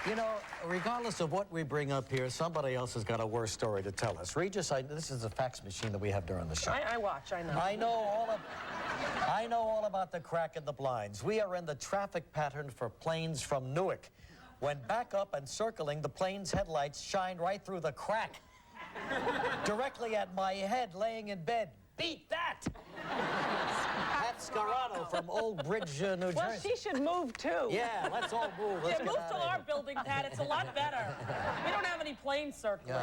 You know, regardless of what we bring up here, somebody else has got a worse story to tell us. Regis, this is a fax machine that we have during the show. I watch, I know. I know all about the crack in the blinds. We are in the traffic pattern for planes from Newark. When back up and circling, the plane's headlights shine right through the crack. Directly at my head, laying in bed. Beat that! Pat Scarano from Old Bridge, New Jersey. Well, she should move, too. Yeah, let's all move. Let's move to our building, Pat. It's a lot better. We don't have any planes circling.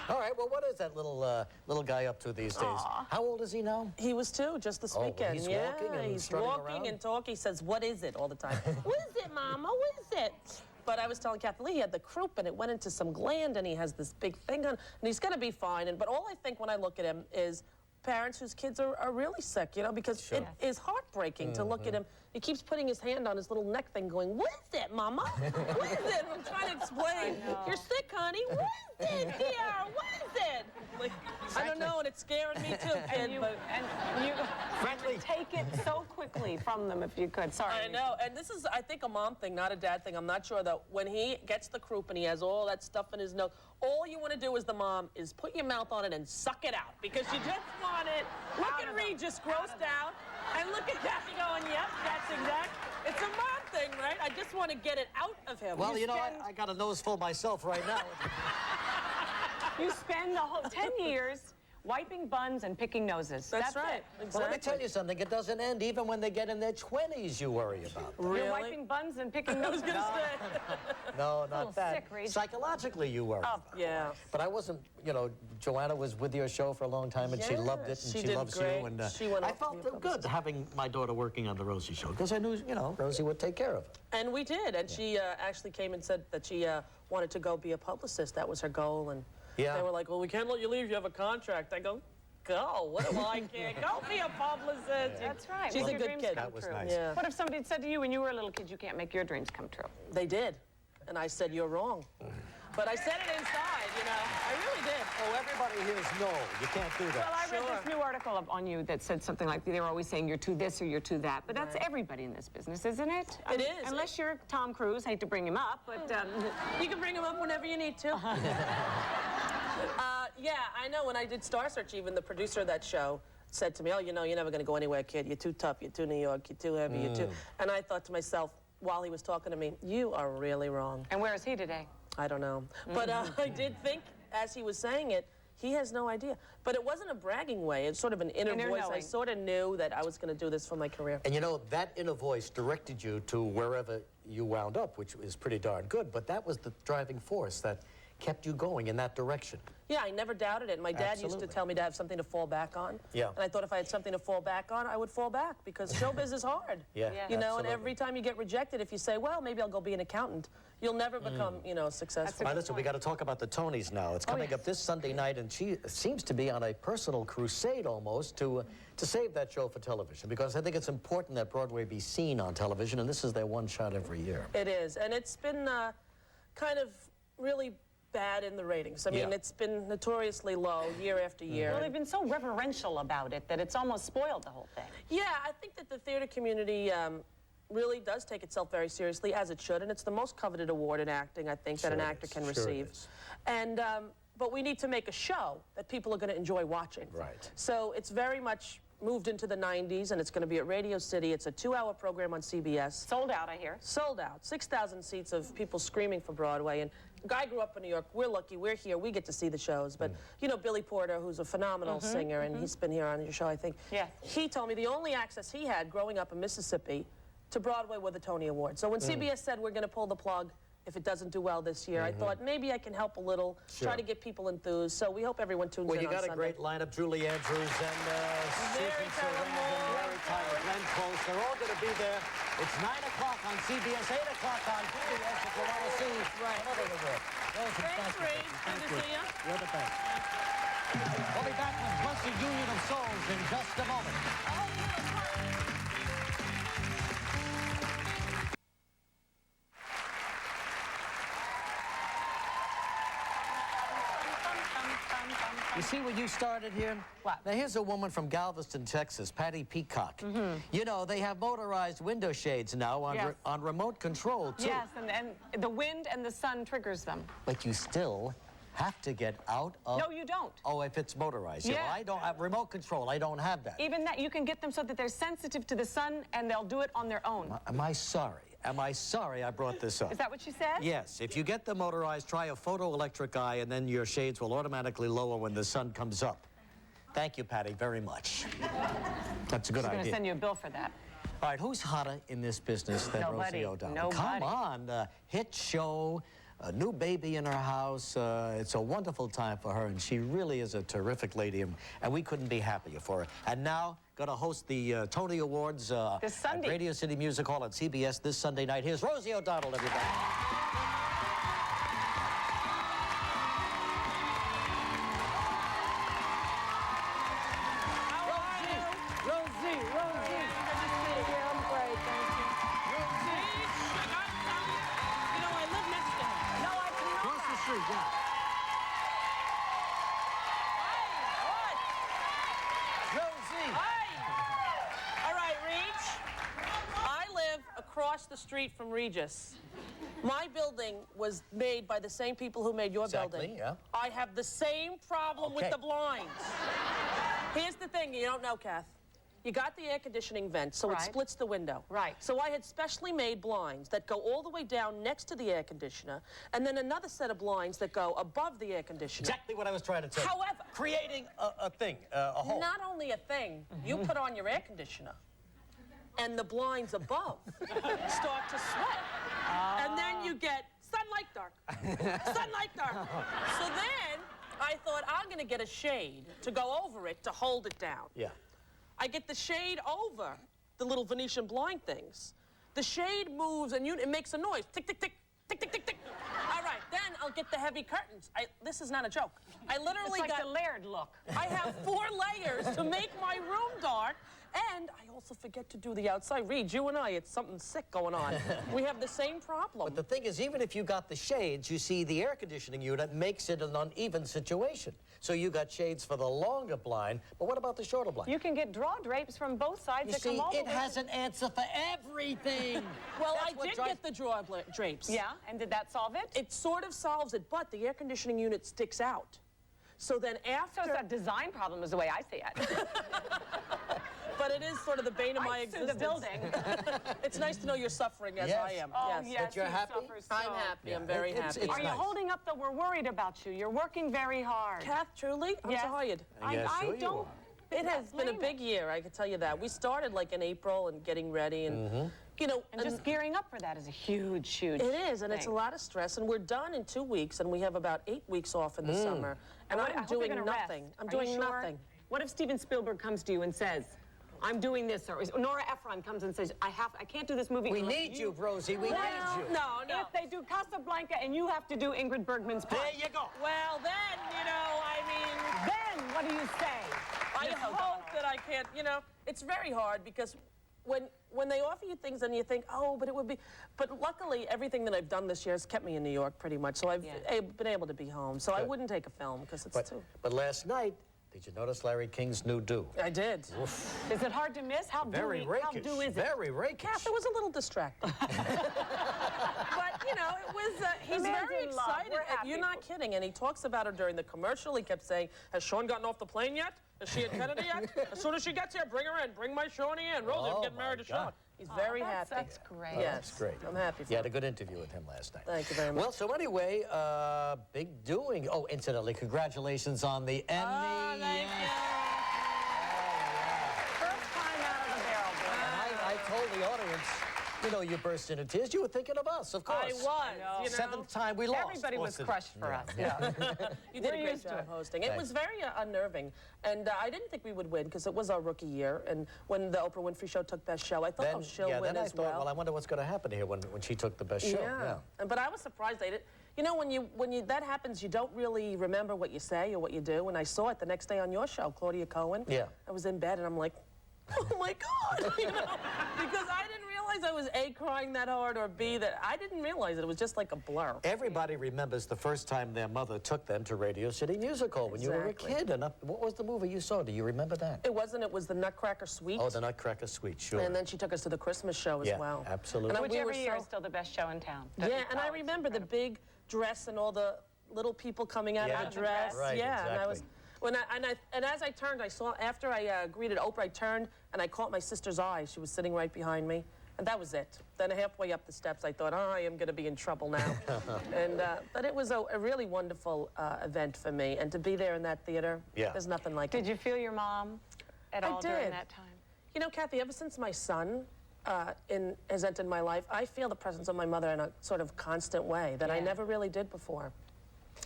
All right, well, what is that little guy up to these days? Aww. How old is he now? He was 2 just this weekend. He's walking and he's strutting walking around? and talking. He says, what is it, all the time. What is it, Mama? What is it? But I was telling Kathie, he had the croup, and it went into some gland, and he has this big thing on, and he's going to be fine. But all I think when I look at him is parents whose kids are really sick, you know, because it is heartbreaking to look at him. He keeps putting his hand on his little neck thing going, what is it, Mama? What is it? I'm trying to explain. You're sick, honey. What is it, dear? What is it? Like, I don't know, and it's scaring me too, kid. And you would take it so quickly from them if you could. Sorry. I know, and this is, I think, a mom thing, not a dad thing. I'm not sure, though. When he gets the croup and he has all that stuff in his nose, all you want to do as the mom is put your mouth on it and suck it out, because you just want it. Look at Regis grossed out, and look at Kathie going, yep, that's exact. It's a mom thing, right? I just want to get it out of him. Well, you know, I got a nose full myself right now. You spend the whole 10 years wiping buns and picking noses. That's right. It. Exactly. Well, let me tell you something. It doesn't end even when they get in their 20s, you worry about them. Really? You're wiping buns and picking noses. I was going to say. No, not that. Sick, Regis. Psychologically, you worry. Oh, yeah. But I wasn't, you know, Joanna was with your show for a long time, and she loved it, and she loves great. you. And she went I felt good having my daughter working on the Rosie show, because I knew, you know, Rosie would take care of it. And we did. And she actually came and said that she wanted to go be a publicist. That was her goal. And they were like, well, we can't let you leave. You have a contract. I go, go. Well, I can't go be a publicist. That's right. She's a good kid. That was nice. Yeah. What if somebody had said to you when you were a little kid, you can't make your dreams come true? They did. And I said, you're wrong. But I said it inside, you know. I really did. Oh, everybody here is no. You can't do that. Well, I read this new article on you that said something like they were always saying you're too this or you're too that. But that's everybody in this business, isn't it? It is. Unless you're Tom Cruise. Hate to bring him up, but... You can bring him up whenever you need to. Yeah, I know. When I did Star Search, even the producer of that show said to me, oh, you know, you're never going to go anywhere, kid. You're too tough. You're too New York. You're too heavy. You're too... And I thought to myself, while he was talking to me, you are really wrong. And where is he today? I don't know. But I did think, as he was saying it, he has no idea. But it wasn't a bragging way. It's sort of an inner voice. Knowing. I sort of knew that I was going to do this for my career. And you know, that inner voice directed you to wherever you wound up, which is pretty darn good. But that was the driving force that kept you going in that direction. Yeah, I never doubted it. My dad used to tell me to have something to fall back on. Yeah. And I thought if I had something to fall back on, I would fall back, because showbiz is hard. Yeah, you know, absolutely. and every time you get rejected, if you say, well, maybe I'll go be an accountant, you'll never become, you know, successful. All right, listen, we got to talk about the Tonys now. It's coming up this Sunday night, and she seems to be on a personal crusade almost to save that show for television, because I think it's important that Broadway be seen on television, and this is their one shot every year. It is, and it's been kind of really bad in the ratings. I mean, it's been notoriously low year after year. Well, they've been so reverential about it that it's almost spoiled the whole thing. Yeah, I think that the theater community really does take itself very seriously, as it should, and it's the most coveted award in acting, I think, that an actor can receive. And but we need to make a show that people are going to enjoy watching. Right. So it's very much moved into the 90s, and it's going to be at Radio City. It's a 2-hour program on CBS. Sold out, I hear. Sold out. 6,000 seats of people screaming for Broadway. And I grew up in New York. We're lucky. We're here. We get to see the shows. But, you know, Billy Porter, who's a phenomenal singer, and he's been here on your show, I think. Yeah. He told me the only access he had growing up in Mississippi to Broadway were the Tony Awards. So when CBS said we're going to pull the plug if it doesn't do well this year, I thought maybe I can help a little, try to get people enthused. So we hope everyone tunes in on Sunday. Well, you got a great lineup. Julie Andrews and Susan Sarandon, Larry Tyler, Glenn Close. They're all going to be there. It's 9 o'clock on CBS, 8 o'clock on PBS if you want to see another award. Thanks, Ray. Good to see you. You're the best. We'll be back with Blessed Union of Souls in just a moment. You see what you started here? What? Now, here's a woman from Galveston, Texas, Patty Peacock. You know, they have motorized window shades now on, Yes. on remote control, too. Yes, and the wind and the sun triggers them. But you still have to get out of... No, you don't. Oh, if it's motorized. Yeah. Well, I don't have remote control. I don't have that. Even that, you can get them so that they're sensitive to the sun, and they'll do it on their own. Am I sorry? Am I sorry I brought this up? Is that what you said? Yes. If you get the motorized, try a photoelectric eye, and then your shades will automatically lower when the sun comes up. Thank you, Patty, very much. That's a good I'm going idea. to send you a bill for that. All right, who's hotter in this business than Nobody. Rosie O'Donnell? Nobody. Come on, hit show, a new baby in her house. It's a wonderful time for her, and she really is a terrific lady, and we couldn't be happier for her. And now, going to host the Tony Awards This Sunday. at Radio City Music Hall at CBS this Sunday night. Here's Rosie O'Donnell, everybody. Rosie. I'm great, thank you. You know, I live next to him. No, I cannot. Across the street, yeah. Rosie. All right, Reach. I live across the street from Regis. My building was made by the same people who made your Exactly, building. yeah. I have the same problem with Okay. the blinds. Here's the thing you don't know, Kath. You got the air conditioning vent, so it Right. splits the window. Right. So I had specially made blinds that go all the way down next to the air conditioner, and then another set of blinds that go above the air conditioner. Exactly what I was trying to tell you. However- Creating a thing, a hole. Not only a thing, you put on your air conditioner, and the blinds above start to sweat. And then you get sunlight dark. Sunlight dark. So then I thought, I'm going to get a shade to go over it to hold it down. Yeah. I get the shade over the little Venetian blind things. The shade moves and it makes a noise. Tick, tick, tick, tick, tick, tick, tick. All right, then I'll get the heavy curtains. This is not a joke. I literally It's like got... the Laird look. I have 4 layers to make my room dark, and I also forget to do the outside. Reed, you and I, it's something sick going on. We have the same problem. But the thing is, even if you got the shades, you see the air conditioning unit makes it an uneven situation. So you got shades for the longer blind, but what about the shorter blind? You can get draw drapes from both sides You that see, come all the it way. has an answer for everything. Well, That's I what did drives- get the draw drapes. Yeah, and did that solve it? It sort of solves it, but the air conditioning unit sticks out. So then after... So it's a design problem is the way I see it. But it is sort of the bane of my I sue existence. the building. It's nice to know you're suffering as Yes. I am. Oh, yes. yes, But you're he happy? suffers so. I'm happy. I'm Yeah, very it's- happy. Are you nice. holding up, though? We're worried about you. You're working very hard. Kath, truly? I'm Yes. tired. Yes, I sure you don't. It has been a blame big year, I can tell you that. We started like in April and getting ready and, you know... And just gearing up for that is a huge, huge It is, and it's a thing. lot of stress, and we're done in 2 weeks, and we have about 8 weeks off in the summer. And What- I I'm hope you're doing gonna rest. nothing. I'm Are you doing sure? nothing. What if Steven Spielberg comes to you and says, I'm doing this, or Nora Ephron comes and says, I can't do this movie. We unless need you, Rosie. We need you. No, no. If they do Casablanca and you have to do Ingrid Bergman's part, There you go. Well, then, you know, I mean... then what do you say? I hope that I can't, you know, it's very hard because when they offer you things and you think, oh, but it would be, but luckily everything that I've done this year has kept me in New York pretty much, so I've been able to be home. So I Good. wouldn't take a film because it's too. But last night, did you notice Larry King's new do? I did. Is it hard to miss? How Very do how rakish. do is it? Very rakish. Kath, it was a little distracting. But, you know, it was, he's man's very in love. excited. We're happy You're not kidding. And he talks about her during the commercial. He kept saying, has Sean gotten off the plane yet? Is she at Kennedy yet? As soon as she gets here, bring her in. Bring my Shawnee in. Rosie, I'm Oh, getting married to my Sean. God. He's very happy. That's great. Oh, Yes. that's great. I'm happy for You had a him. good interview with him last night. Thank you very much. Well, so anyway, big doing. Oh, incidentally, congratulations on the Emmy. Oh, thank you. First time out of the barrel, boy. And I told the audience, you know, you burst into tears. You were thinking of us, of course. I was, you know. 7th time we lost. Everybody was Wasn't it? crushed for us. You did We're a great used to job it. hosting. It Thanks. was very unnerving. And I didn't think we would win because it was our rookie year. And when the Oprah Winfrey Show took Best Show, I thought, oh, she'll win then I as thought, well. well, I wonder what's going to happen here when she took the best show. But I was surprised they didn't. You know, when that happens, you don't really remember what you say or what you do. And I saw it the next day on your show, Claudia Cohen. Yeah. I was in bed and I'm like, oh my God, you know, because I didn't realize I was A, crying that hard, or B, that I didn't realize it. It was just like a blur. Everybody remembers the first time their mother took them to Radio City Musical when you were a kid. And what was the movie you saw? Do you remember that? It wasn't. It was the Nutcracker Suite. Oh, the Nutcracker Suite, sure. And then she took us to the Christmas show as well. Yeah, absolutely. And Which every year is still the best show in town. Yeah, and I remember the big dress and all the little people coming out of the dress. Right, yeah, exactly. and I was and as I turned, I saw after I greeted Oprah, I turned and I caught my sister's eye. She was sitting right behind me, and that was it. Then halfway up the steps, I thought, oh, I am going to be in trouble now. And but it was a really wonderful event for me, and to be there in that theater, there's nothing like it. Did you feel your mom at all during that time? You know, Kathie, ever since my son has entered my life, I feel the presence of my mother in a sort of constant way that I never really did before.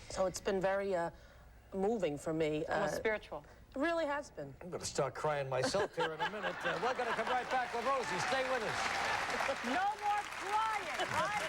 So it's been very moving for me. Almost spiritual. It really has been. I'm going to start crying myself here in a minute. We're going to come right back with Rosie. Stay with us. No more crying, right?